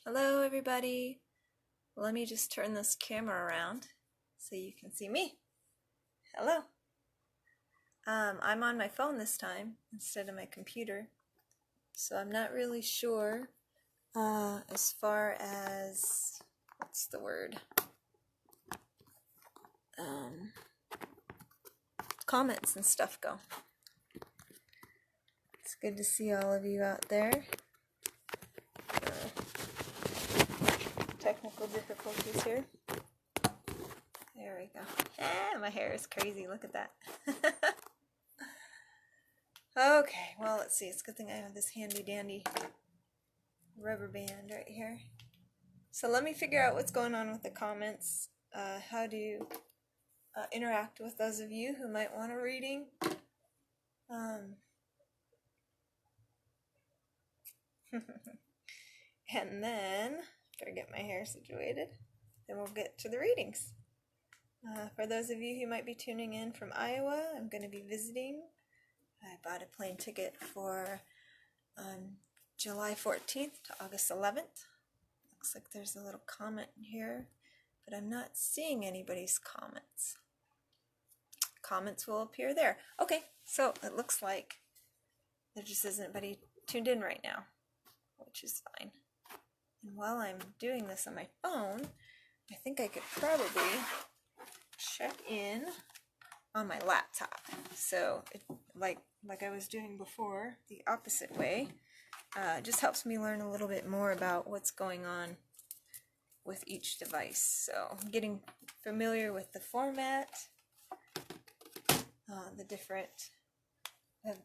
Hello everybody. Let me just turn this camera around so you can see me. Hello. I'm on my phone this time instead of my computer, so I'm not really sure as far as, what's the word, comments and stuff go. It's good to see all of you out there. Technical difficulties here. There we go. My hair is crazy. Look at that. Okay, well, let's see. It's a good thing I have this handy dandy rubber band right here. So let me figure out what's going on with the comments, how to interact with those of you who might want a reading. And then, better get my hair situated, then we'll get to the readings. For those of you who might be tuning in from Iowa, I'm going to be visiting. I bought a plane ticket for July 14th to August 11th. Looks like there's a little comment here, but I'm not seeing anybody's comments. Comments will appear there. Okay, so it looks like there just isn't anybody tuned in right now, which is fine. And while I'm doing this on my phone, I think I could probably check in on my laptop. So, like I was doing before, the opposite way, just helps me learn a little bit more about what's going on with each device. So, getting familiar with the format, the different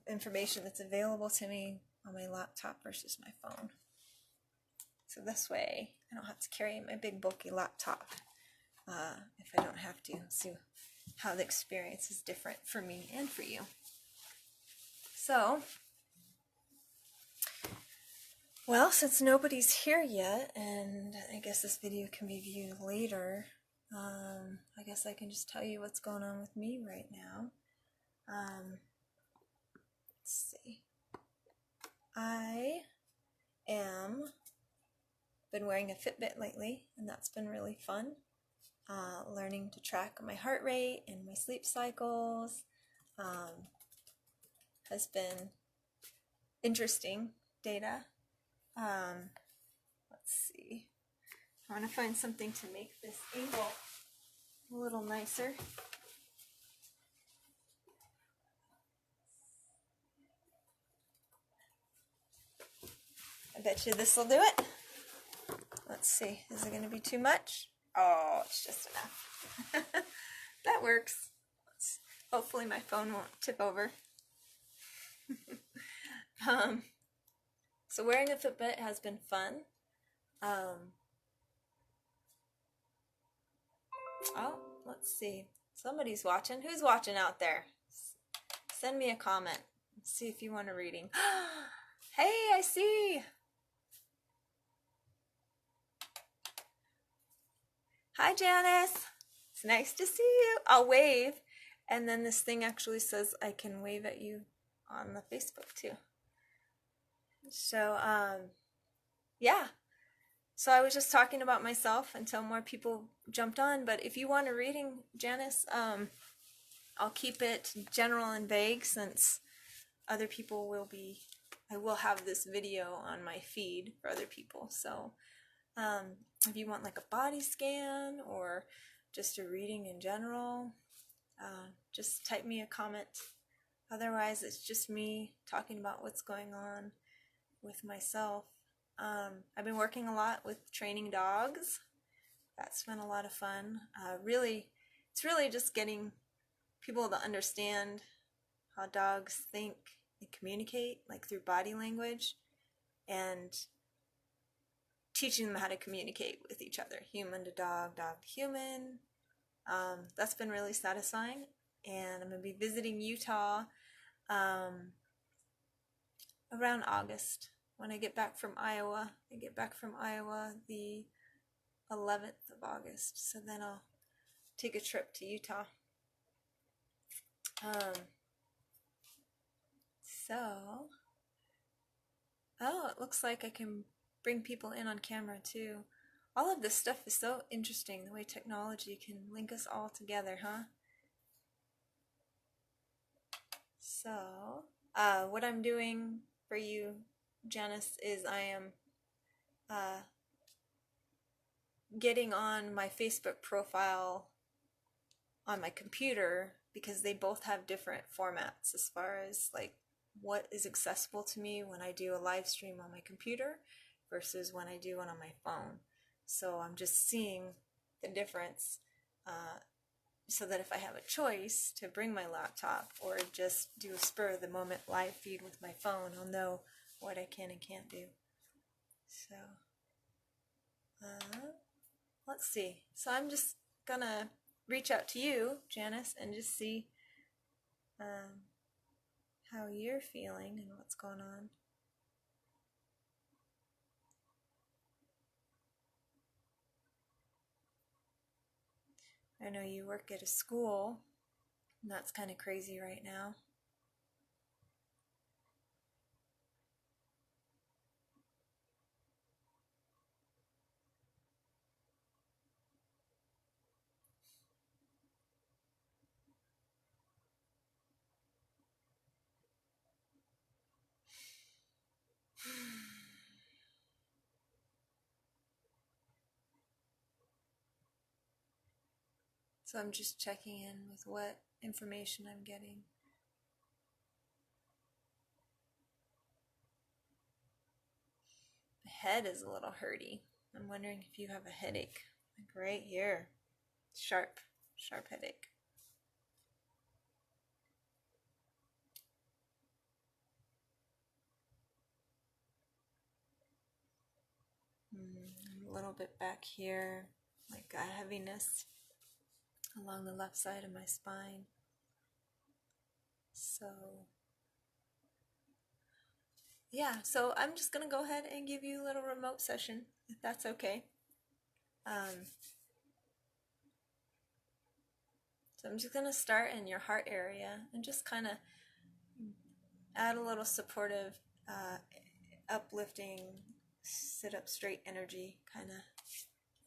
information that's available to me on my laptop versus my phone. So this way, I don't have to carry my big bulky laptop if I don't have to. See how the experience is different for me and for you. So, well, since nobody's here yet, and I guess this video can be viewed later, I guess I can just tell you what's going on with me right now. Let's see. I am been wearing a Fitbit lately, and that's been really fun. Learning to track my heart rate and my sleep cycles has been interesting data. Let's see. I want to find something to make this angle a little nicer. I bet you this will do it. Let's see. Is it going to be too much? Oh, it's just enough. That works. Hopefully my phone won't tip over. So wearing a Fitbit has been fun. Oh, let's see. Somebody's watching. Who's watching out there? Send me a comment. Let's see if you want a reading. Hey, I see. Hi, Janice. It's nice to see you. I'll wave. And then this thing actually says I can wave at you on the Facebook too. So, yeah. So I was just talking about myself until more people jumped on. But if you want a reading, Janice, I'll keep it general and vague since other people will be, I will have this video on my feed for other people. So, if you want like a body scan or just a reading in general, just type me a comment. Otherwise, it's just me talking about what's going on with myself. I've been working a lot with training dogs. That's been a lot of fun. It's really just getting people to understand how dogs think and communicate, like through body language, and teaching them how to communicate with each other, human to dog, dog to human. That's been really satisfying. And I'm going to be visiting Utah around August when I get back from Iowa. I get back from Iowa the 11th of August. So then I'll take a trip to Utah. So Oh, it looks like I can bring people in on camera too. All of this stuff is so interesting, the way technology can link us all together, huh? So, what I'm doing for you, Janice, is I am uh, getting on my Facebook profile on my computer because they both have different formats as far as like what is accessible to me when I do a live stream on my computer versus when I do one on my phone. So I'm just seeing the difference so that if I have a choice to bring my laptop or just do a spur of the moment live feed with my phone, I'll know what I can and can't do. So let's see. So I'm just gonna reach out to you, Janice, and just see how you're feeling and what's going on. I know you work at a school, and that's kind of crazy right now. So I'm just checking in with what information I'm getting. My head is a little hurty. I'm wondering if you have a headache. Like right here. Sharp headache. A little bit back here, like a heaviness along the left side of my spine. So yeah, so I'm just gonna go ahead and give you a little remote session, if that's okay. So I'm just gonna start in your heart area and just kind of add a little supportive, uplifting, sit up straight energy kind of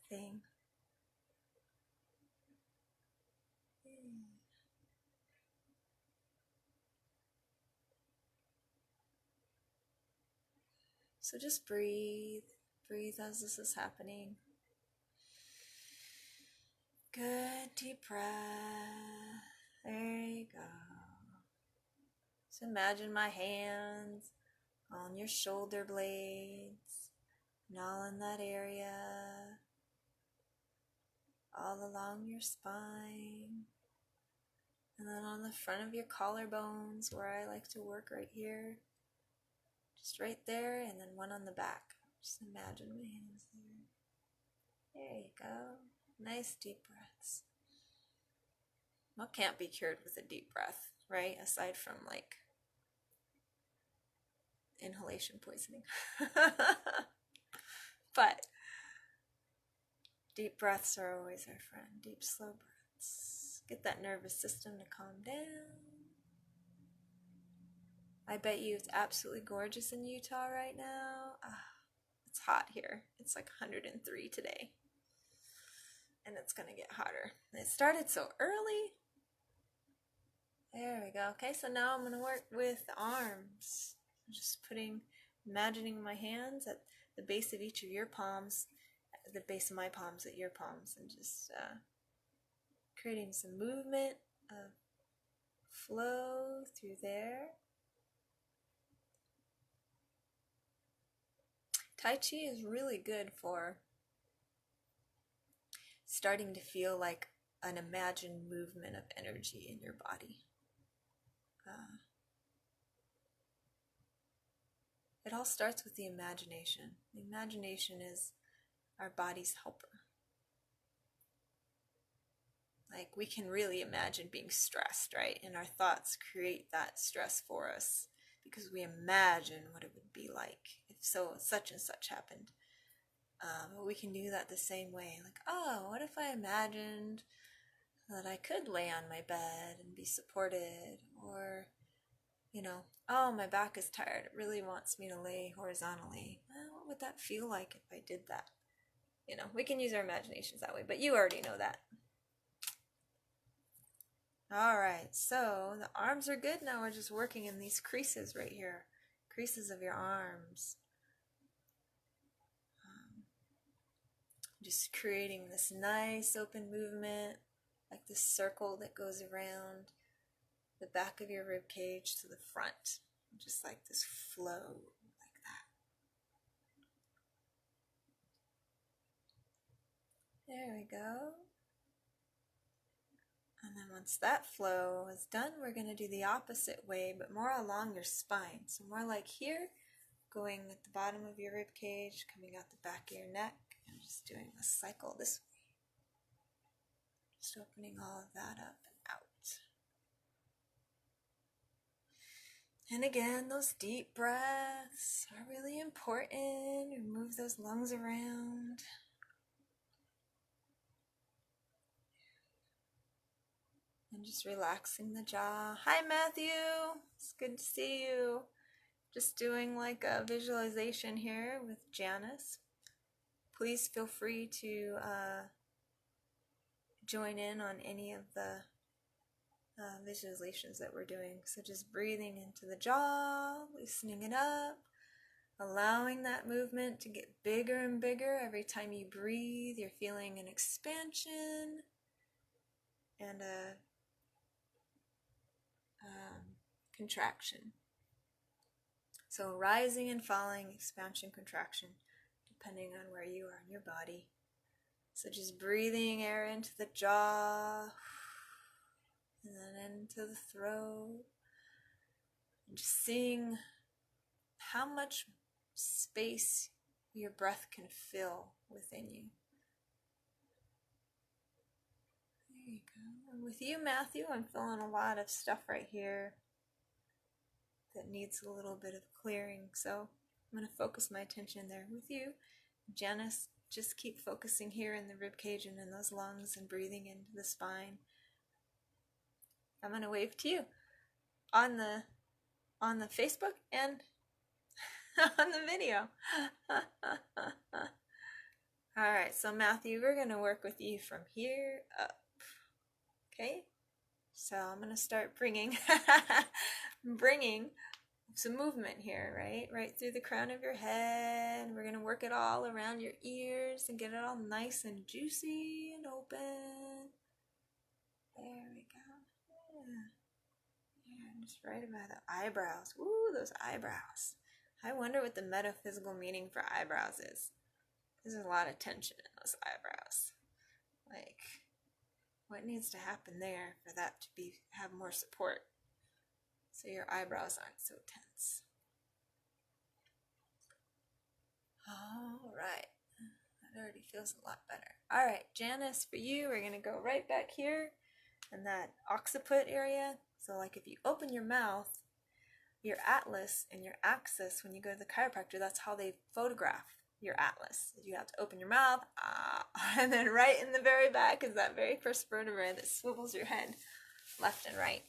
thing. So just breathe as this is happening. Good deep breath. There you go. So imagine my hands on your shoulder blades and all in that area, all along your spine, and then on the front of your collarbones where I like to work right here. Just right there, and then one on the back. Just imagine my hands there. There you go. Nice deep breaths. What can't be cured with a deep breath, right? Aside from like inhalation poisoning. But deep breaths are always our friend. Deep, slow breaths. Get that nervous system to calm down. I bet you it's absolutely gorgeous in Utah right now. It's hot here. It's like 103 today. And it's going to get hotter. It started so early. There we go. Okay, so now I'm going to work with the arms. Just imagining my hands at the base of each of your palms, at the base of my palms at your palms, and just creating some movement of flow through there. Tai Chi is really good for starting to feel like an imagined movement of energy in your body. It all starts with the imagination. The imagination is our body's helper. Like we can really imagine being stressed, right? And our thoughts create that stress for us because we imagine what it would be like if such and such happened. But we can do that the same way. Like, oh, what if I imagined that I could lay on my bed and be supported, or, oh, my back is tired. It really wants me to lay horizontally. Well, what would that feel like if I did that? You know, we can use our imaginations that way, but you already know that. All right, so the arms are good. Now we're just working in these creases right here, creases of your arms. Just creating this nice open movement, like this circle that goes around the back of your rib cage to the front, just like this flow, like that. There we go. And then once that flow is done, we're going to do the opposite way, but more along your spine. So more like here, going at the bottom of your rib cage, coming out the back of your neck, and just doing a cycle this way. Just opening all of that up and out. And again, those deep breaths are really important. Move those lungs around. And just relaxing the jaw. Hi, Matthew. It's good to see you. Just doing like a visualization here with Janice. Please feel free to join in on any of the visualizations that we're doing. So just breathing into the jaw, loosening it up, allowing that movement to get bigger and bigger. Every time you breathe, you're feeling an expansion and a contraction. So rising and falling, expansion, contraction, depending on where you are in your body. So just breathing air into the jaw and then into the throat. And just seeing how much space your breath can fill within you. There you go. And with you, Matthew, I'm feeling a lot of stuff right here that needs a little bit of clearing. So I'm going to focus my attention there with you. Janice, just keep focusing here in the rib cage and in those lungs and breathing into the spine. I'm going to wave to you on the Facebook and on the video. All right, so Matthew, we're going to work with you from here up. Okay? So I'm going to start bringing some movement here, right through the crown of your head. We're going to work it all around your ears and get it all nice and juicy and open. There we go. Yeah, just right about the eyebrows. Ooh, those eyebrows. I wonder what the metaphysical meaning for eyebrows is. There's a lot of tension in those eyebrows. Like, what needs to happen there for that to have more support so your eyebrows aren't so tense? All right. That already feels a lot better. All right, Janice, for you, we're going to go right back here in that occiput area. So like if you open your mouth, your atlas and your axis, when you go to the chiropractor, that's how they photograph your atlas. You have to open your mouth, and then right in the very back is that very first vertebrae that swivels your head left and right.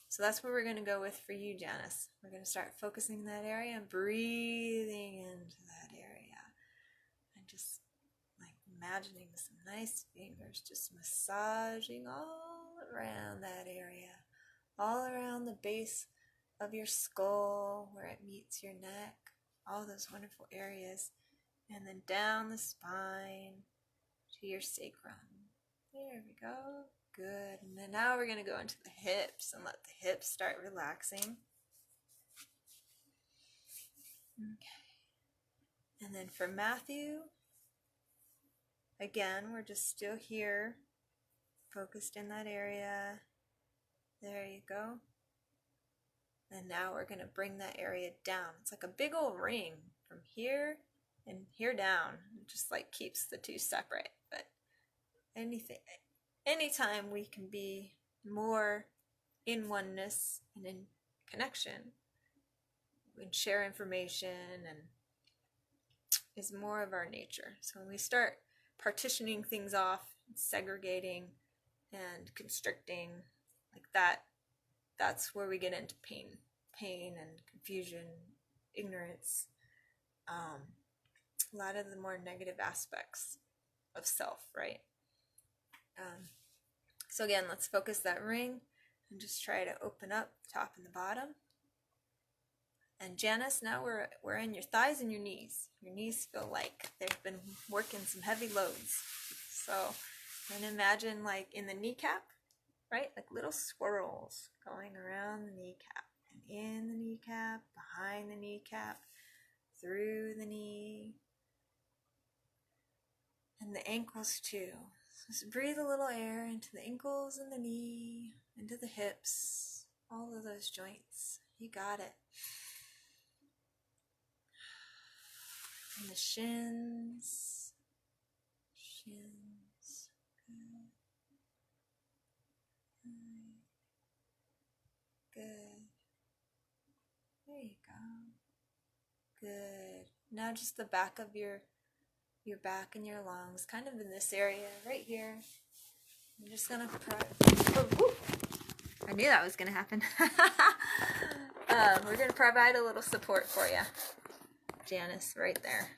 So that's what we're going to go with for you, Janice. We're going to start focusing that area and breathing into that area. And just like imagining some nice fingers just massaging all around that area. All around the base of your skull where it meets your neck. All those wonderful areas. And then down the spine to your sacrum. There we go. Good. And then now we're going to go into the hips and let the hips start relaxing. Okay. And then for Matthew, again, we're just still here, focused in that area. There you go. And now we're going to bring that area down. It's like a big old ring from here and here down. It just like keeps the two separate. But anytime we can be more in oneness and in connection, we can share information and is more of our nature. So when we start partitioning things off, segregating and constricting like that, that's where we get into pain and confusion, ignorance, a lot of the more negative aspects of self, right? So again, let's focus that ring and just try to open up the top and the bottom. And Janice, now we're in your thighs and your knees. Your knees feel like they've been working some heavy loads. So and imagine like in the kneecap, right? Like little swirls going around the kneecap and in the kneecap, behind the kneecap, through the knee, and the ankles too. So just breathe a little air into the ankles and the knee, into the hips, all of those joints. You got it. And the shins. Good. There you go. Good. Now just the back of your back and your lungs, kind of in this area right here. I'm just gonna I knew that was gonna happen. We're gonna provide a little support for you, Janice, right there.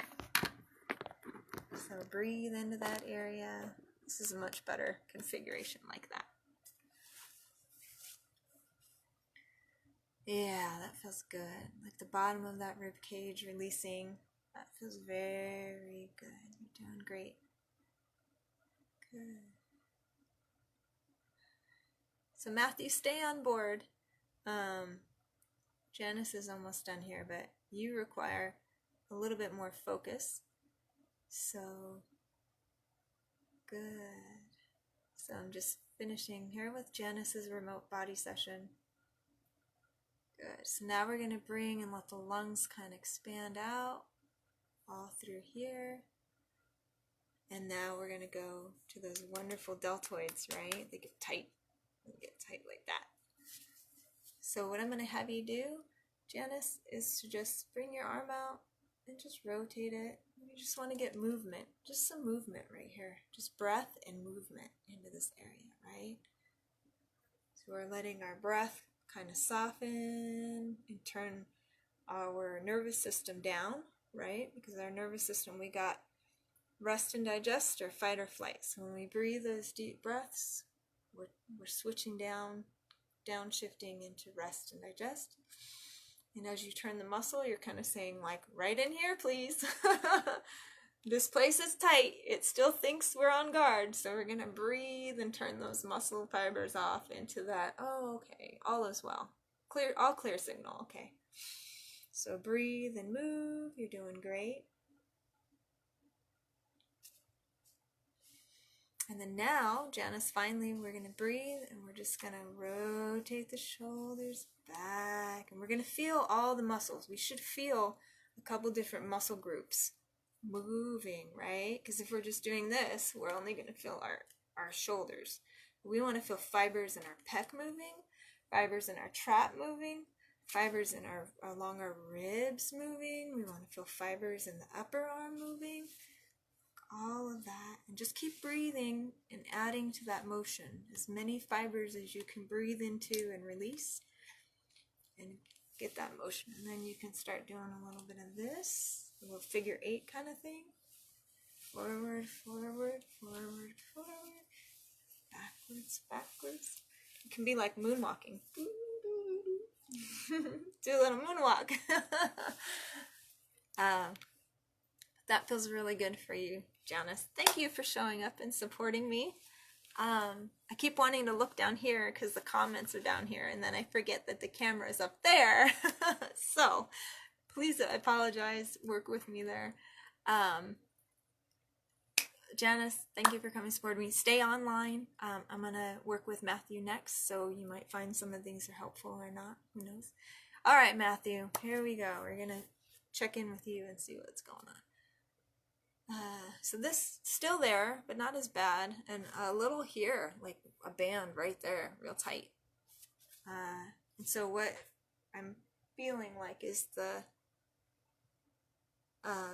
So breathe into that area. This is a much better configuration like that. Yeah, that feels good. Like the bottom of that rib cage releasing. That feels very good. You're doing great. Good. So Matthew, stay on board. Janice is almost done here, but you require a little bit more focus. So good. So I'm just finishing here with Janice's remote body session. Good. So now we're going to bring and let the lungs kind of expand out all through here. And now we're going to go to those wonderful deltoids, right? They get tight. They get tight like that. So what I'm going to have you do, Janice, is to just bring your arm out and just rotate it. You just want to get movement, just some movement right here. Just breath and movement into this area, right? So we're letting our breath kind of soften and turn our nervous system down, right? Because our nervous system, we got rest and digest or fight or flight. So when we breathe those deep breaths, we're switching down, downshifting into rest and digest. And as you turn the muscle, you're kind of saying like, right in here, please. This place is tight. It still thinks we're on guard. So we're going to breathe and turn those muscle fibers off into that. Oh, okay. All is well. Clear, all clear signal. Okay. So breathe and move. You're doing great. And then now, Janice, finally, we're going to breathe and we're just going to rotate the shoulders back. And we're going to feel all the muscles. We should feel a couple different muscle groups moving, right? Because if we're just doing this, we're only going to feel our shoulders. We want to feel fibers in our pec moving, fibers in our trap moving, fibers in along our ribs moving. We want to feel fibers in the upper arm moving. All of that, and just keep breathing and adding to that motion as many fibers as you can breathe into and release and get that motion. And then you can start doing a little bit of this, a little figure 8 kind of thing. Forward, forward, forward, forward, backwards, backwards. It can be like moonwalking. Do a little moonwalk. That feels really good for you, Janice. Thank you for showing up and supporting me. I keep wanting to look down here because the comments are down here, and then I forget that the camera is up there. So please, I apologize. Work with me there. Janice, thank you for coming to support me. Stay online. I'm going to work with Matthew next, so you might find some of these are helpful or not. Who knows? All right, Matthew, here we go. We're going to check in with you and see what's going on. So this still there, but not as bad, and a little here, like a band right there, real tight. And so what I'm feeling like is the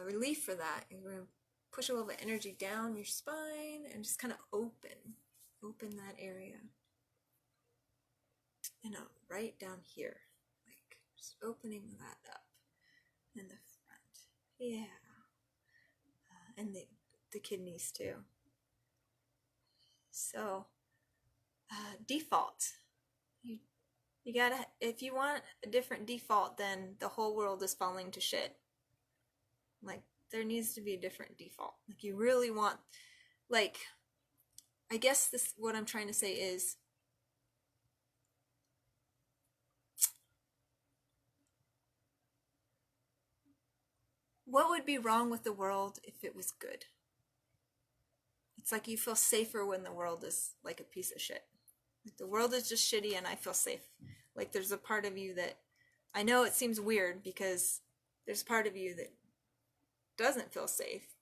relief for that is we're going to push a little bit of energy down your spine and just kind of open that area. And right down here, like Just opening that up in the front. Yeah. And the kidneys too. So, default. You gotta, if you want a different default, then the whole world is falling to shit. Like, there needs to be a different default. Like, you really want, like, I guess this, what I'm trying to say is, what would be wrong with the world if it was good? It's like you feel safer when the world is like a piece of shit. Like, the world is just shitty and I feel safe. Like, there's a part of you that, I know it seems weird because there's part of you that doesn't feel safe,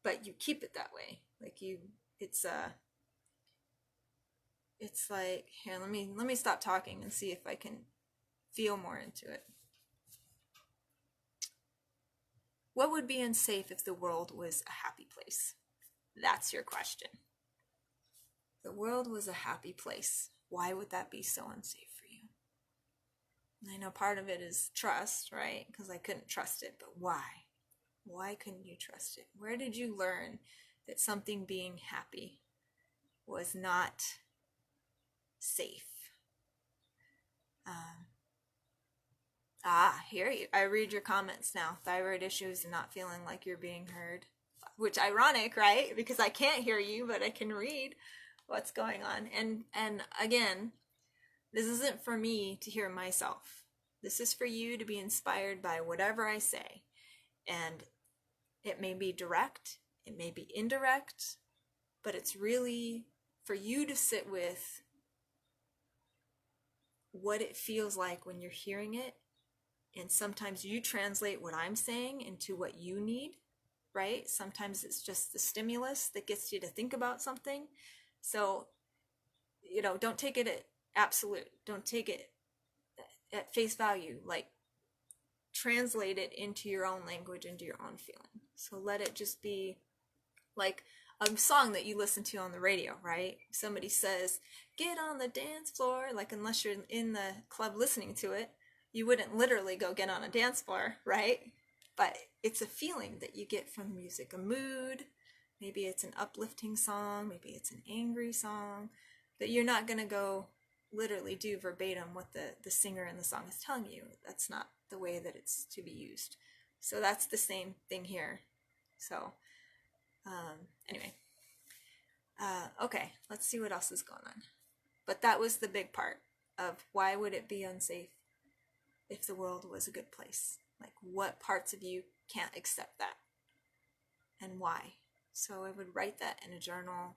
but you keep it that way. Like, it's like, here, let me stop talking and see if I can feel more into it. What would be unsafe if the world was a happy place? That's your question. The world was a happy place. Why would that be so unsafe for you? And I know part of it is trust, right? Because I couldn't trust it, but why? Why couldn't you trust it? Where did you learn that something being happy was not safe? Here I read your comments now. Thyroid issues and not feeling like you're being heard. Which, ironic, right? Because I can't hear you, but I can read what's going on. And again, this isn't for me to hear myself. This is for you to be inspired by whatever I say. And it may be direct, it may be indirect, but it's really for you to sit with what it feels like when you're hearing it. And sometimes you translate what I'm saying into what you need, right? Sometimes it's just the stimulus that gets you to think about something. So, don't take it at absolute. Don't take it at face value. Like, translate it into your own language, into your own feeling. So let it just be like a song that you listen to on the radio, right? Somebody says, get on the dance floor. Like, unless you're in the club listening to it, you wouldn't literally go get on a dance floor, right? But it's a feeling that you get from music, a mood. Maybe it's an uplifting song, maybe it's an angry song, that you're not going to go literally do verbatim what the singer in the song is telling you. That's not the way that it's to be used. So that's the same thing here. So, anyway. Okay, let's see what else is going on. But that was the big part of why would it be unsafe if the world was a good place? Like, what parts of you can't accept that? And why? So I would write that in a journal.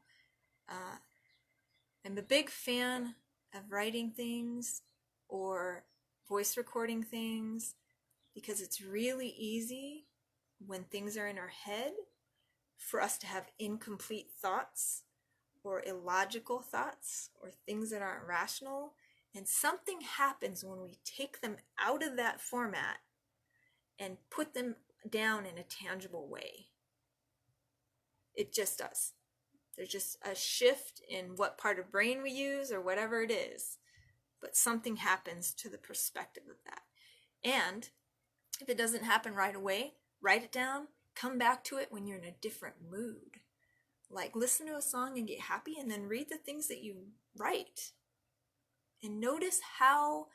I'm a big fan of writing things or voice recording things because it's really easy when things are in our head for us to have incomplete thoughts or illogical thoughts or things that aren't rational. And something happens when we take them out of that format and put them down in a tangible way. It just does. There's just a shift in what part of brain we use or whatever it is. But something happens to the perspective of that. And if it doesn't happen right away, write it down, come back to it when you're in a different mood. Like, listen to a song and get happy, and then read the things that you write. And notice how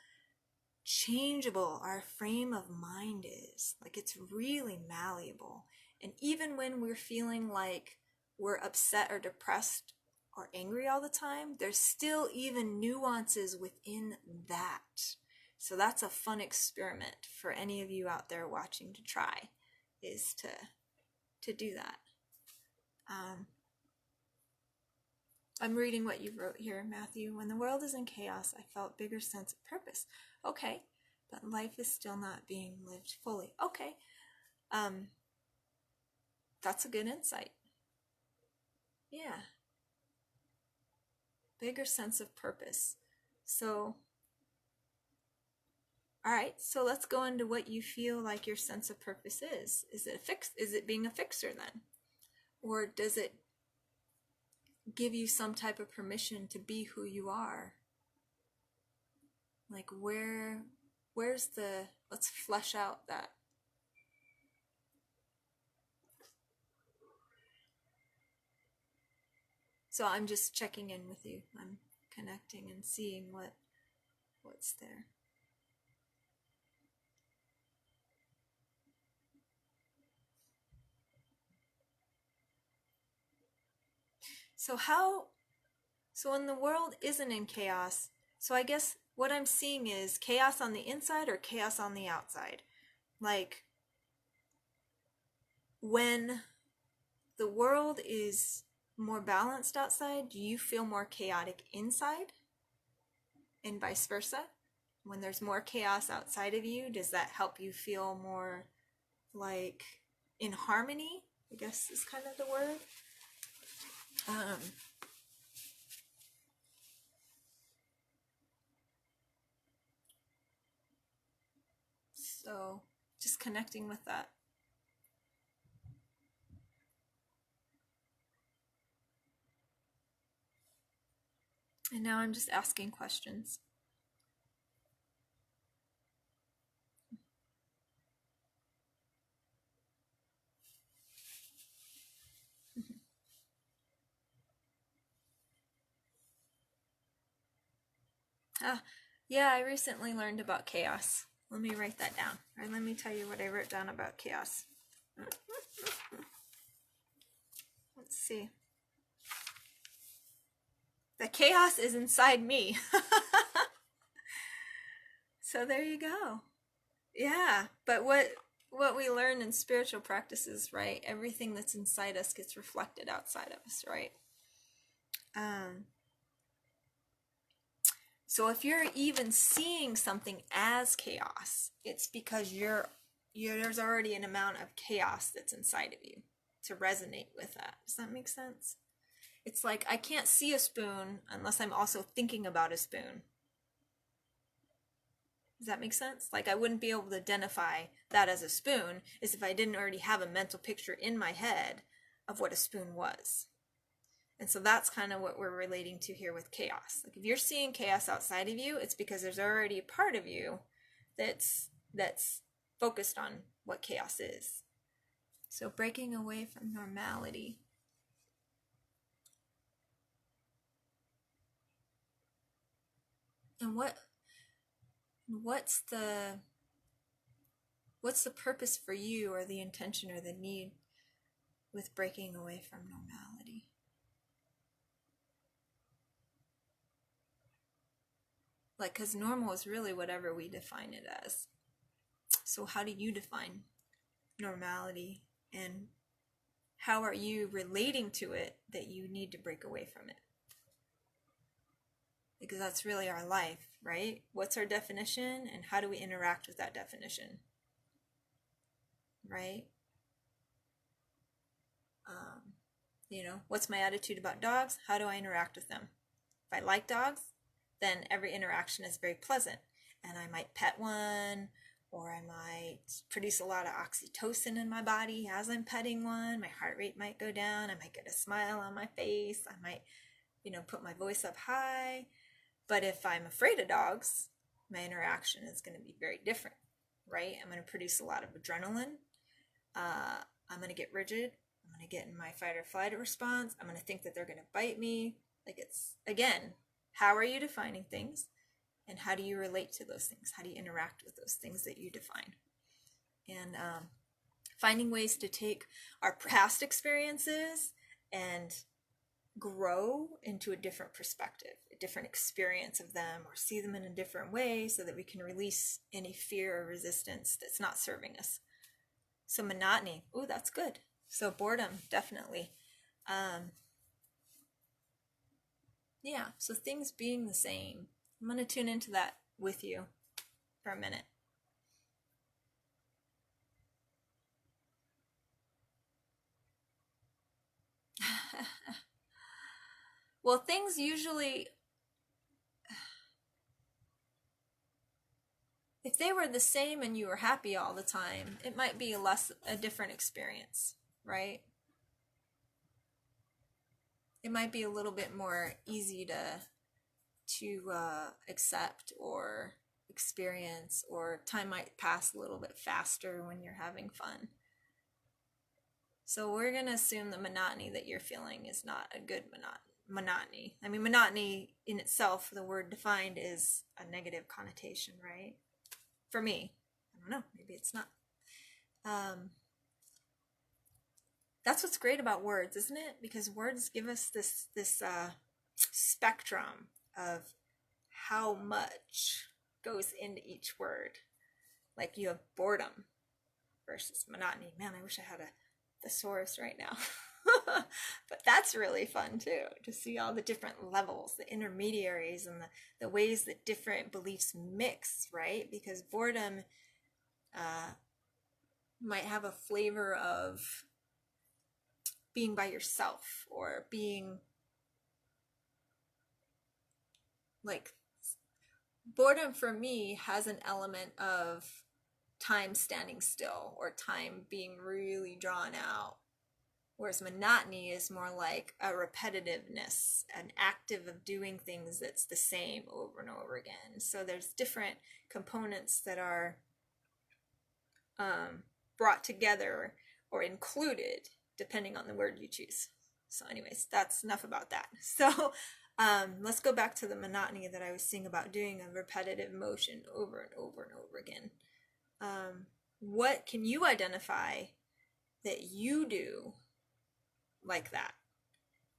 changeable our frame of mind is. Like, it's really malleable. And even when we're feeling like we're upset or depressed or angry all the time, there's still even nuances within that. So that's a fun experiment for any of you out there watching to try, is to do that. I'm reading what you wrote here, Matthew. When the world is in chaos, I felt bigger sense of purpose. Okay, but life is still not being lived fully. Okay, that's a good insight. Yeah. Bigger sense of purpose. So, all right, so let's go into what you feel like your sense of purpose is. Is it being a fixer then? Or does it give you some type of permission to be who you are? Like, where where's the, let's flesh out that. So I'm just checking in with you. I'm connecting and seeing what's there. So when the world isn't in chaos, so I guess what I'm seeing is chaos on the inside or chaos on the outside. Like when the world is more balanced outside, do you feel more chaotic inside? And vice versa? When there's more chaos outside of you, does that help you feel more like in harmony? I guess is kind of the word. So just connecting with that. And now I'm just asking questions. Yeah, I recently learned about chaos. Let me write that down. Or let me tell you what I wrote down about chaos. Let's see. The chaos is inside me. So there you go. Yeah, but what we learn in spiritual practices, right? Everything that's inside us gets reflected outside of us, right? So if you're even seeing something as chaos, it's because there's already an amount of chaos that's inside of you to resonate with that. Does that make sense? It's like I can't see a spoon unless I'm also thinking about a spoon. Does that make sense? Like I wouldn't be able to identify that as a spoon as if I didn't already have a mental picture in my head of what a spoon was. And so that's kind of what we're relating to here with chaos. Like if you're seeing chaos outside of you, it's because there's already a part of you that's focused on what chaos is. So breaking away from normality. And what's the purpose for you, or the intention or the need with breaking away from normality? Like, because normal is really whatever we define it as. So how do you define normality, and how are you relating to it that you need to break away from it? Because that's really our life, right? What's our definition, and how do we interact with that definition? Right? What's my attitude about dogs? How do I interact with them? If I like dogs, then every interaction is very pleasant. And I might pet one, or I might produce a lot of oxytocin in my body as I'm petting one. My heart rate might go down. I might get a smile on my face. I might, put my voice up high. But if I'm afraid of dogs, my interaction is going to be very different, right? I'm going to produce a lot of adrenaline. I'm going to get rigid. I'm going to get in my fight or flight response. I'm going to think that they're going to bite me. Like, it's, again, how are you defining things? And how do you relate to those things? How do you interact with those things that you define? And finding ways to take our past experiences and grow into a different perspective, a different experience of them, or see them in a different way so that we can release any fear or resistance that's not serving us. So monotony, ooh, that's good. So boredom, definitely. Yeah, so things being the same. I'm going to tune into that with you for a minute. Well, things usually, if they were the same and you were happy all the time, it might be a different experience, right? It might be a little bit more easy to accept or experience, or time might pass a little bit faster when you're having fun. So we're going to assume the monotony that you're feeling is not a good monotony. I mean, monotony in itself, the word defined, is a negative connotation, right? For me. I don't know, maybe it's not. That's what's great about words, isn't it? Because words give us this spectrum of how much goes into each word. Like you have boredom versus monotony. Man, I wish I had a thesaurus right now. But that's really fun too, to see all the different levels, the intermediaries, and the ways that different beliefs mix, right? Because boredom might have a flavor of being by yourself, or being like, boredom for me has an element of time standing still, or time being really drawn out, whereas monotony is more like a repetitiveness, an active of doing things that's the same over and over again. So there's different components that are brought together or included depending on the word you choose. So anyways, that's enough about that. So let's go back to the monotony that I was saying about doing a repetitive motion over and over and over again. What can you identify that you do like that?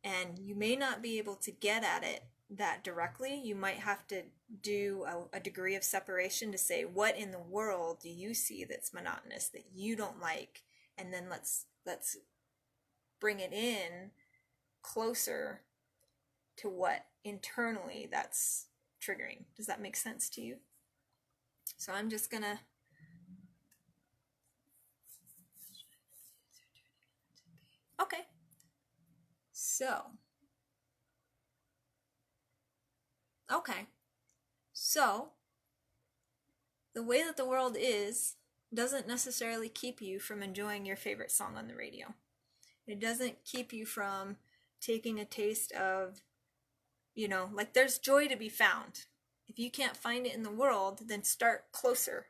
And you may not be able to get at it that directly. You might have to do a degree of separation to say, what in the world do you see that's monotonous, that you don't like? And then let's bring it in closer to what internally that's triggering. Does that make sense to you? So I'm just gonna okay. So the way that the world is doesn't necessarily keep you from enjoying your favorite song on the radio. It doesn't keep you from taking a taste of, like, there's joy to be found. If you can't find it in the world, then start closer.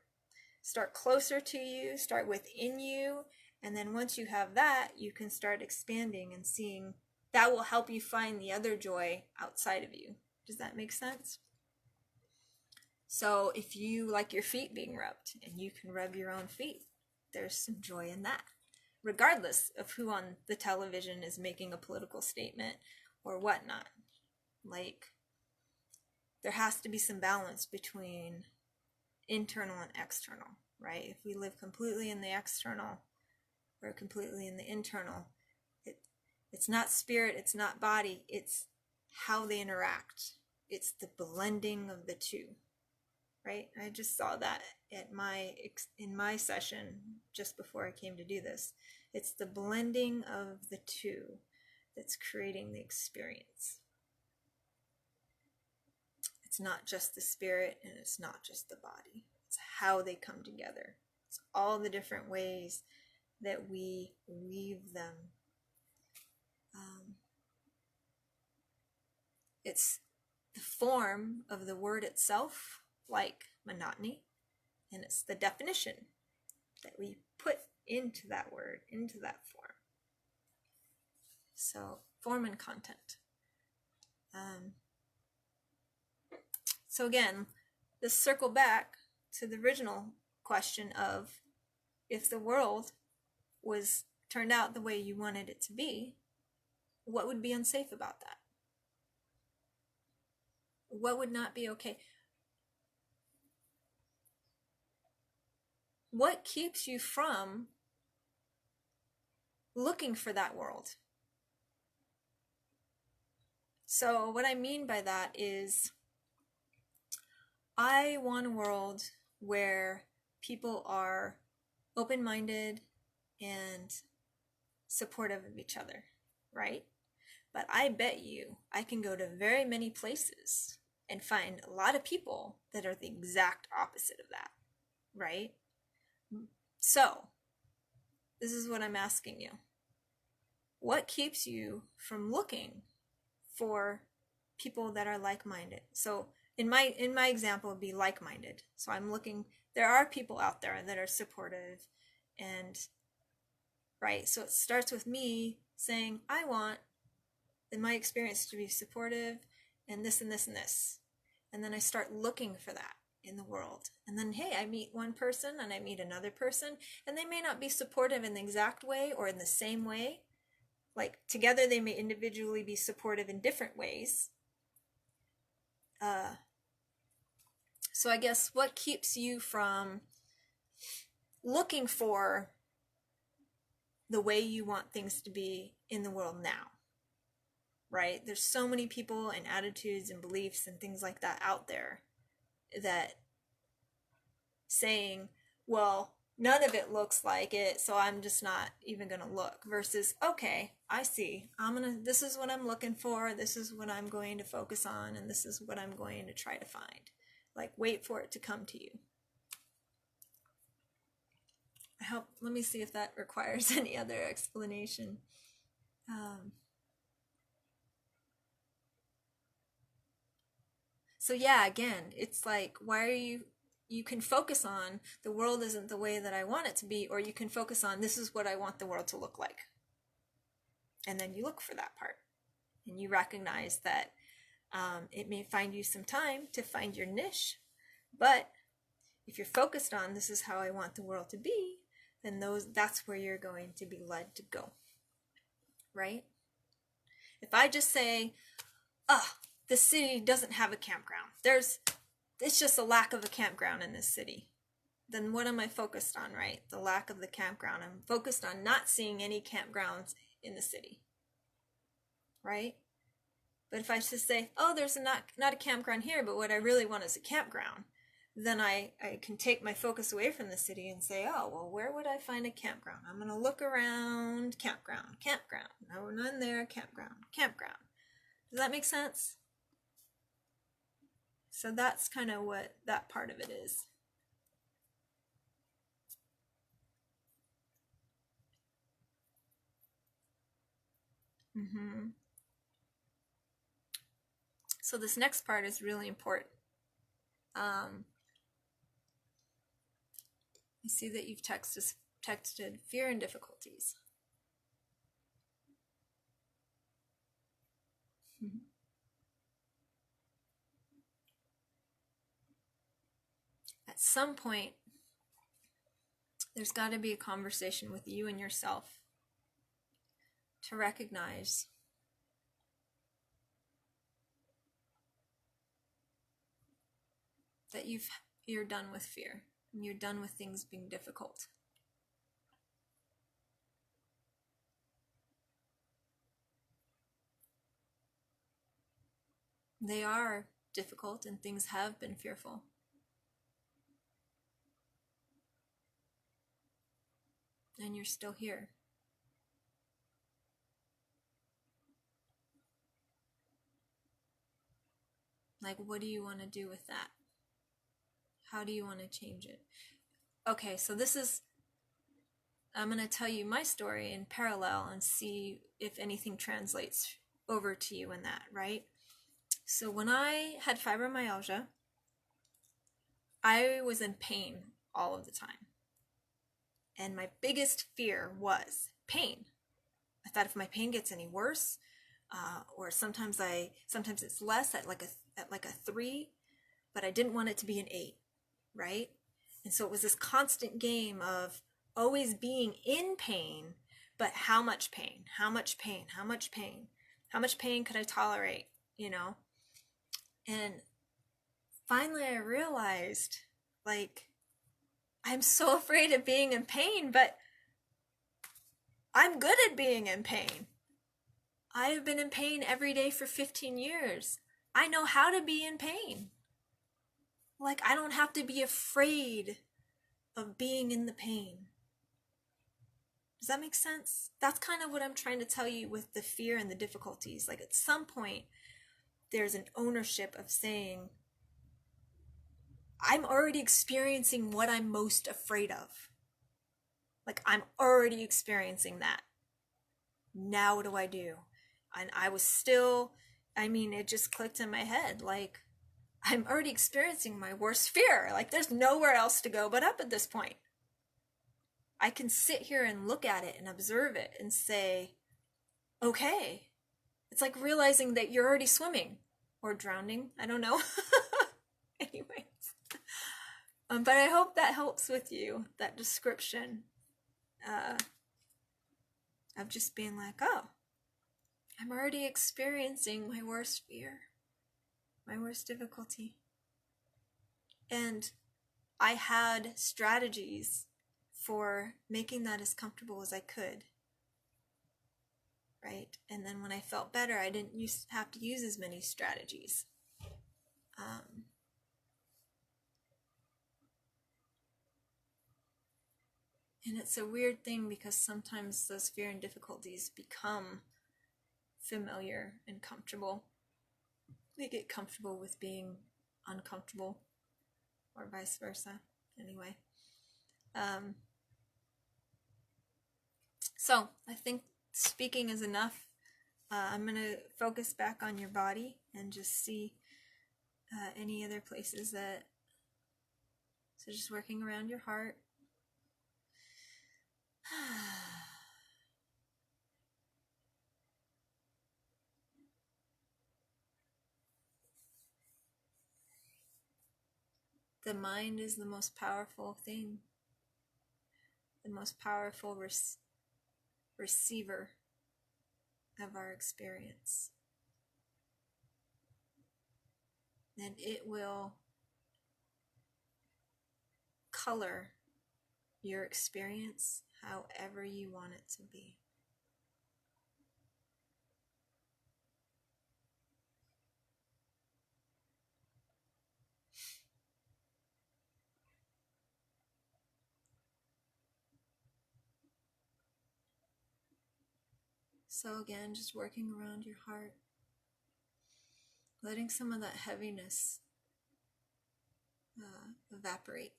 Start closer to you, start within you, and then once you have that, you can start expanding and seeing. That will help you find the other joy outside of you. Does that make sense? So if you like your feet being rubbed, and you can rub your own feet, there's some joy in that, regardless of who on the television is making a political statement or whatnot. Like, there has to be some balance between internal and external, right? If we live completely in the external or completely in the internal, it's not spirit, it's not body, it's how they interact. It's the blending of the two, right? I just saw that in my session just before I came to do this. It's the blending of the two that's creating the experience. It's not just the spirit, and it's not just the body. It's how they come together. It's all the different ways that we weave them. It's the form of the word itself, like monotony, and it's the definition that we put into that word, into that form. So, form and content. So again, let's circle back to the original question of, if the world was turned out the way you wanted it to be, what would be unsafe about that? What would not be okay? What keeps you from looking for that world? So what I mean by that is, I want a world where people are open-minded and supportive of each other, right? But I bet you I can go to very many places and find a lot of people that are the exact opposite of that, right? So, this is what I'm asking you. What keeps you from looking for people that are like-minded? So, in my example would be like-minded. So I'm looking, there are people out there that are supportive, and right, so it starts with me saying I want, in my experience, to be supportive and this and this and this, and then I start looking for that in the world. And then, hey, I meet one person and I meet another person, and they may not be supportive in the exact way or in the same way. Like together they may individually be supportive in different ways. So I guess what keeps you from looking for the way you want things to be in the world now? Right? There's so many people and attitudes and beliefs and things like that out there that saying, well, none of it looks like it, so I'm just not even going to look, versus, okay, I see, this is what I'm looking for, this is what I'm going to focus on, and this is what I'm going to try to find. Like, wait for it to come to you. Let me see if that requires any other explanation. So yeah, again, it's like, why are you can focus on the world isn't the way that I want it to be, or you can focus on this is what I want the world to look like. And then you look for that part. And you recognize that it may find you some time to find your niche, but if you're focused on this is how I want the world to be, then that's where you're going to be led to go. Right? If I just say, the city doesn't have a campground, it's just a lack of a campground in this city, then what am I focused on, right? The lack of the campground. I'm focused on not seeing any campgrounds in the city, right? But if I just say, there's not a campground here, but what I really want is a campground, then I can take my focus away from the city and say, well, where would I find a campground? I'm going to look around, campground. No, none there, campground. Does that make sense? So that's kind of what that part of it is. So this next part is really important. I see that you've texted fear and difficulties. At some point, there's got to be a conversation with you and yourself to recognize that you're done with fear and you're done with things being difficult. They are difficult and things have been fearful. And you're still here. Like, what do you want to do with that? How do you want to change it? Okay, so I'm going to tell you my story in parallel and see if anything translates over to you in that, right? So when I had fibromyalgia, I was in pain all of the time. And my biggest fear was pain. I thought if my pain gets any worse, or sometimes it's less at like a 3, but I didn't want it to be an 8, right? And so it was this constant game of always being in pain, but how much pain? How much pain? How much pain? How much pain could I tolerate, And finally I realized, like, I'm so afraid of being in pain, but I'm good at being in pain. I have been in pain every day for 15 years. I know how to be in pain. Like, I don't have to be afraid of being in the pain. Does that make sense? That's kind of what I'm trying to tell you with the fear and the difficulties. Like, at some point, there's an ownership of saying, I'm already experiencing what I'm most afraid of. Like, I'm already experiencing that. Now what do I do? And I was still, it just clicked in my head. Like, I'm already experiencing my worst fear. Like there's nowhere else to go but up at this point. I can sit here and look at it and observe it and say, okay. It's like realizing that you're already swimming or drowning. I don't know. Anyways. But I hope that helps with you, that description of just being like, oh, I'm already experiencing my worst fear, my worst difficulty. And I had strategies for making that as comfortable as I could. Right? And then when I felt better, I didn't have to use as many strategies. And it's a weird thing because sometimes those fear and difficulties become familiar and comfortable. They get comfortable with being uncomfortable, or vice versa. Anyway. So I think speaking is enough. I'm going to focus back on your body and just see any other places that, so just working around your heart. The mind is the most powerful thing, the most powerful receiver of our experience. And it will color your experience however you want it to be. So again, just working around your heart, letting some of that heaviness evaporate.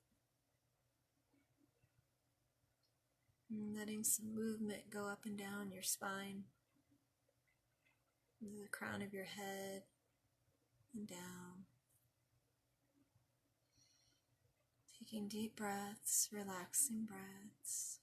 And letting some movement go up and down your spine, into the crown of your head, and down. Taking deep breaths, relaxing breaths.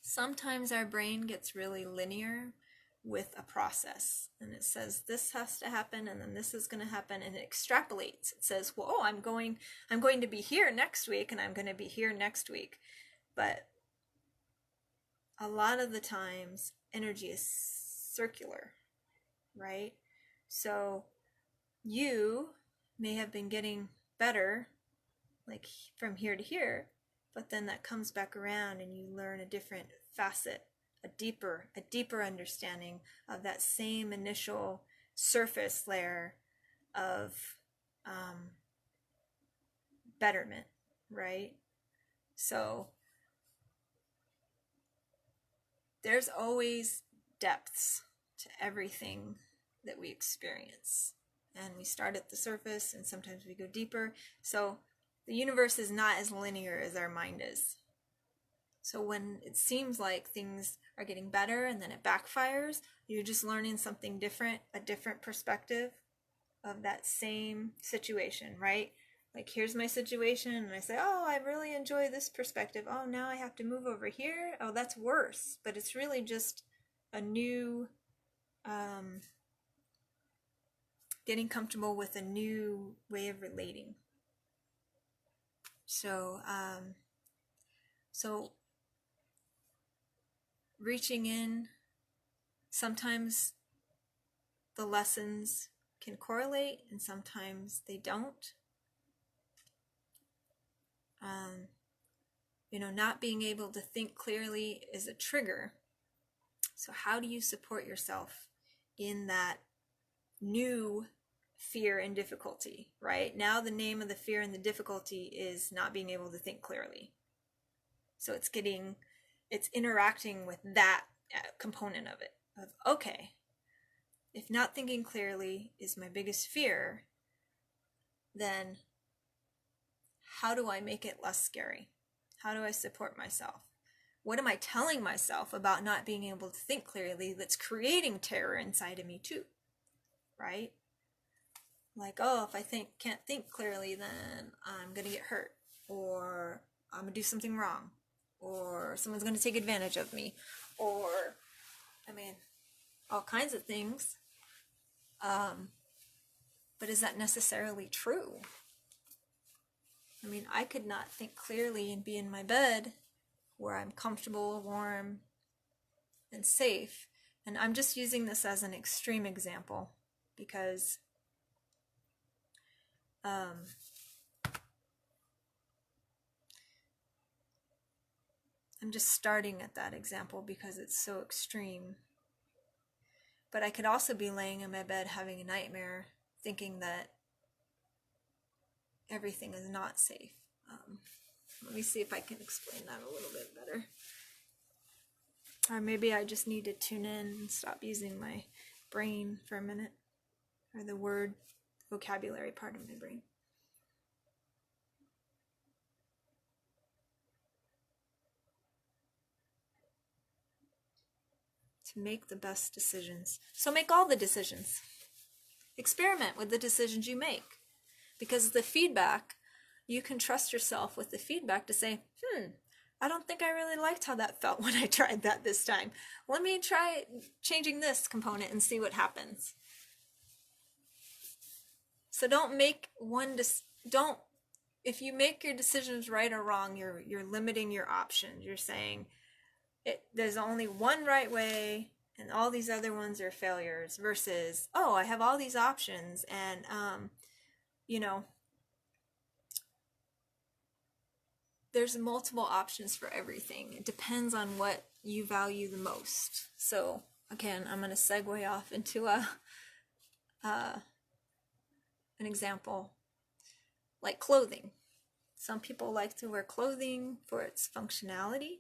Sometimes our brain gets really linear with a process, and it says this has to happen and then this is going to happen, and it extrapolates. It says, well, I'm going to be here next week and I'm going to be here next week. But a lot of the times energy is circular, right? So you may have been getting better like from here to here, but then that comes back around and you learn a different facet, a deeper understanding of that same initial surface layer of betterment, right? So there's always depths to everything that we experience, and we start at the surface and sometimes we go deeper. So the universe is not as linear as our mind is. So when it seems like things are getting better and then it backfires, you're just learning something different, a different perspective of that same situation, right? Like, here's my situation, and I say, oh, I really enjoy this perspective. Oh, now I have to move over here. Oh, that's worse. But it's really just a new, getting comfortable with a new way of relating. So reaching in, sometimes the lessons can correlate and sometimes they don't. Not being able to think clearly is a trigger. So how do you support yourself in that new fear and difficulty, right? Now the name of the fear and the difficulty is not being able to think clearly. So it's interacting with that component of it, of, okay, if not thinking clearly is my biggest fear, then how do I make it less scary? How do I support myself? What am I telling myself about not being able to think clearly that's creating terror inside of me too, right? Like, oh, if I can't think clearly, then I'm going to get hurt, or I'm going to do something wrong, or someone's going to take advantage of me, or, I mean, all kinds of things. But is that necessarily true? I mean, I could not think clearly and be in my bed where I'm comfortable, warm, and safe. And I'm just using this as an extreme example because I'm just starting at that example because it's so extreme. But I could also be laying in my bed having a nightmare, thinking that everything is not safe. Let me see if I can explain that a little bit better. Or maybe I just need to tune in and stop using my brain for a minute, or the word vocabulary part of my brain. To make the best decisions. So make all the decisions. Experiment with the decisions you make. Because the feedback, you can trust yourself with the feedback to say, I don't think I really liked how that felt when I tried that this time. Let me try changing this component and see what happens. So don't make if you make your decisions right or wrong, you're limiting your options. You're saying there's only one right way and all these other ones are failures, versus, oh, I have all these options, and there's multiple options for everything. It depends on what you value the most. So again, I'm going to segue off into an example like clothing. Some people like to wear clothing for its functionality.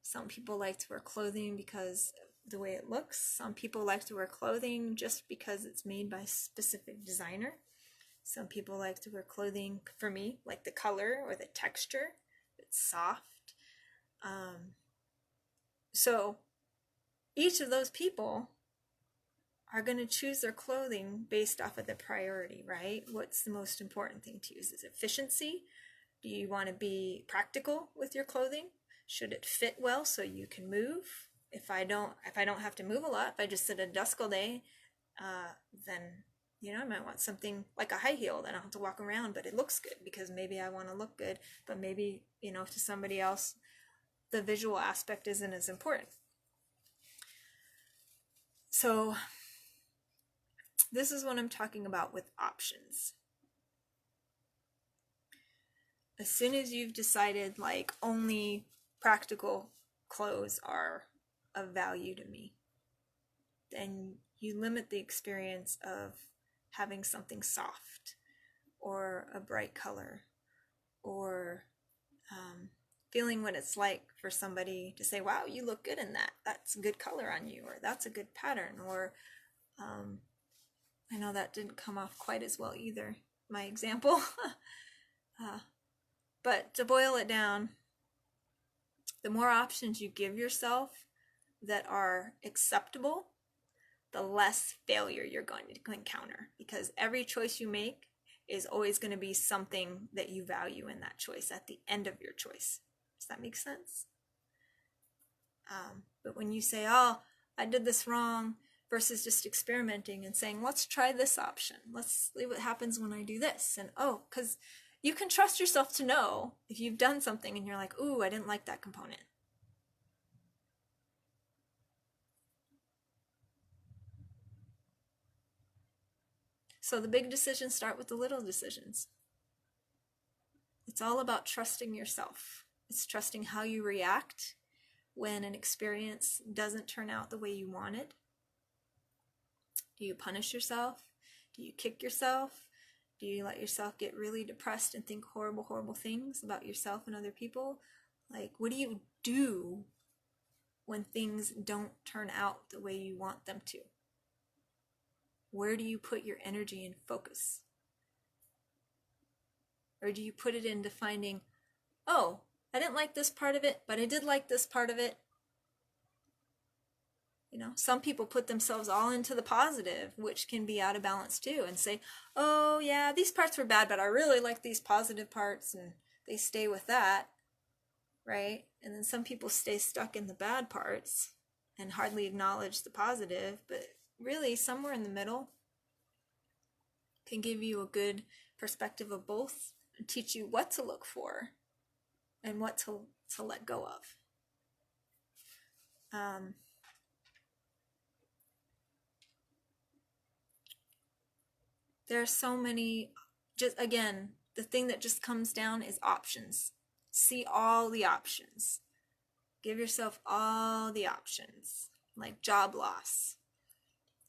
Some people like to wear clothing because of the way it looks. Some people like to wear clothing just because it's made by a specific designer. Some people like to wear clothing, for me, like the color or the texture. It's soft. So each of those people are going to choose their clothing based off of the priority, right? What's the most important thing to use? Is efficiency? Do you want to be practical with your clothing? Should it fit well so you can move? If I don't have to move a lot, if I just sit at a desk all day, then I might want something like a high heel that I don't have to walk around, but it looks good because maybe I want to look good, but maybe, to somebody else, the visual aspect isn't as important. So this is what I'm talking about with options. As soon as you've decided, like, only practical clothes are of value to me, then you limit the experience of having something soft or a bright color, or feeling what it's like for somebody to say, wow, you look good in that. That's a good color on you, or that's a good pattern, or I know that didn't come off quite as well either, my example. But to boil it down, the more options you give yourself that are acceptable, the less failure you're going to encounter, because every choice you make is always going to be something that you value in that choice at the end of your choice. Does that make sense? But when you say, oh, I did this wrong, versus just experimenting and saying, let's try this option. Let's see what happens when I do this. And because you can trust yourself to know if you've done something and you're like, ooh, I didn't like that component. So the big decisions start with the little decisions. It's all about trusting yourself. It's trusting how you react when an experience doesn't turn out the way you wanted. Do you punish yourself? Do you kick yourself? Do you let yourself get really depressed and think horrible, horrible things about yourself and other people? Like, what do you do when things don't turn out the way you want them to? Where do you put your energy and focus? Or do you put it into finding, oh, I didn't like this part of it, but I did like this part of it. You know, some people put themselves all into the positive, which can be out of balance too, and say, oh yeah, these parts were bad, but I really like these positive parts, and they stay with that, right? And then some people stay stuck in the bad parts and hardly acknowledge the positive, but really somewhere in the middle can give you a good perspective of both and teach you what to look for and what to let go of. There are so many, just again, the thing that just comes down is options. See all the options. Give yourself all the options, like job loss.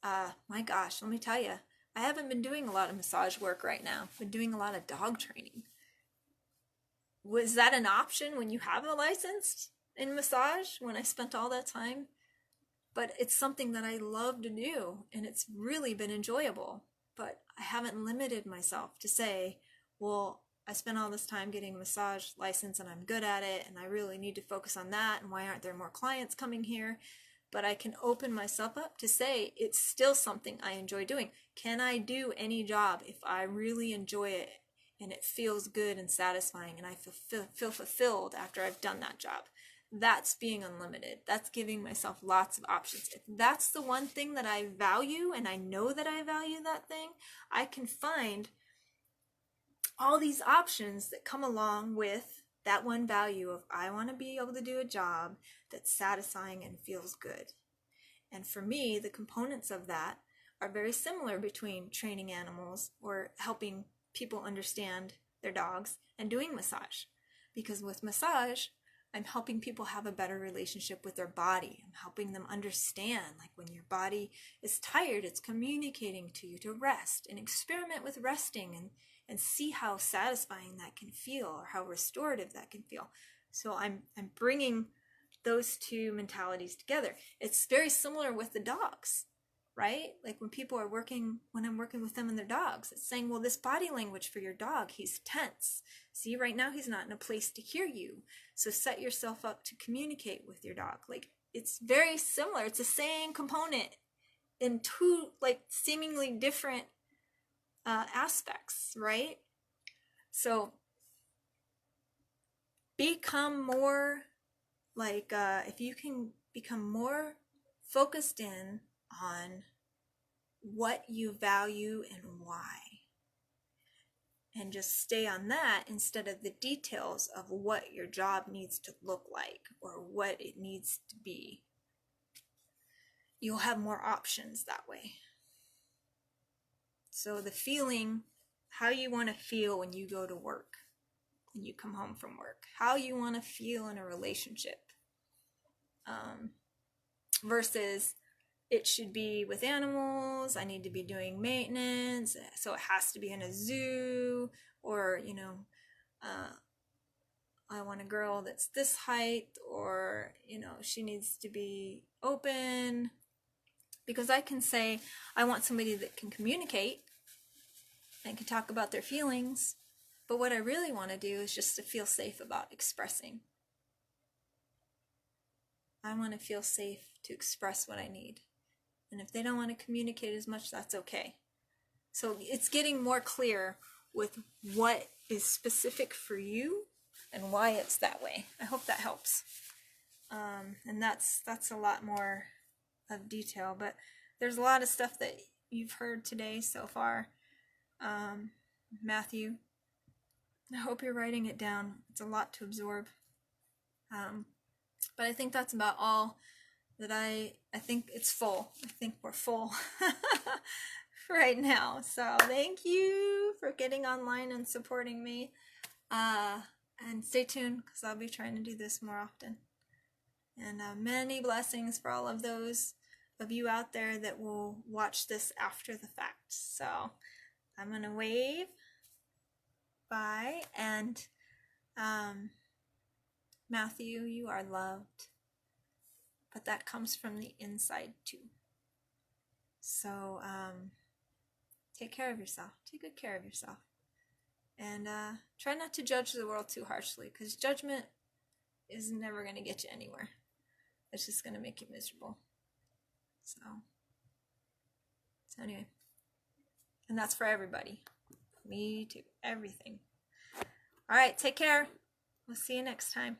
My gosh, let me tell you, I haven't been doing a lot of massage work right now. I've been doing a lot of dog training. Was that an option when you have a license in massage, when I spent all that time? But it's something that I love to do, and it's really been enjoyable. But I haven't limited myself to say, well, I spent all this time getting a massage license and I'm good at it and I really need to focus on that, and why aren't there more clients coming here? But I can open myself up to say it's still something I enjoy doing. Can I do any job if I really enjoy it and it feels good and satisfying and I feel fulfilled after I've done that job? That's being unlimited. That's giving myself lots of options. If that's the one thing that I value, and I know that I value that thing, I can find all these options that come along with that one value of I want to be able to do a job that's satisfying and feels good. And for me, the components of that are very similar between training animals or helping people understand their dogs and doing massage. Because with massage, I'm helping people have a better relationship with their body. I'm helping them understand, like when your body is tired, it's communicating to you to rest, and experiment with resting and see how satisfying that can feel or how restorative that can feel. So I'm bringing those two mentalities together. It's very similar with the dogs, right? Like when I'm working with them and their dogs, it's saying, well, this body language for your dog, he's tense. See, right now he's not in a place to hear you. So set yourself up to communicate with your dog. Like, it's very similar. It's the same component in two, like, seemingly different aspects, right? So become more like, if you can become more focused in on what you value and why, and just stay on that instead of the details of what your job needs to look like or what it needs to be, you'll have more options that way. So the feeling, how you want to feel when you go to work, when you come home from work, how you want to feel in a relationship, versus it should be with animals, I need to be doing maintenance, so it has to be in a zoo, or, you know, I want a girl that's this height, or, you know, she needs to be open. Because I can say, I want somebody that can communicate and can talk about their feelings, but what I really want to do is just to feel safe about expressing. I want to feel safe to express what I need. And if they don't want to communicate as much, that's okay. So it's getting more clear with what is specific for you and why it's that way. I hope that helps. And that's a lot more of detail, but there's a lot of stuff that you've heard today so far. Matthew, I hope you're writing it down. It's a lot to absorb. But I think that's about all that I think it's full. I think we're full right now. So thank you for getting online and supporting me. And stay tuned, because I'll be trying to do this more often. And many blessings for all of those of you out there that will watch this after the fact. So I'm going to wave. Bye. And Matthew, you are loved. But that comes from the inside too. So take care of yourself. Take good care of yourself. And try not to judge the world too harshly, because judgment is never going to get you anywhere. It's just going to make you miserable. So anyway, and that's for everybody. Me too. Everything. All right, take care. We'll see you next time.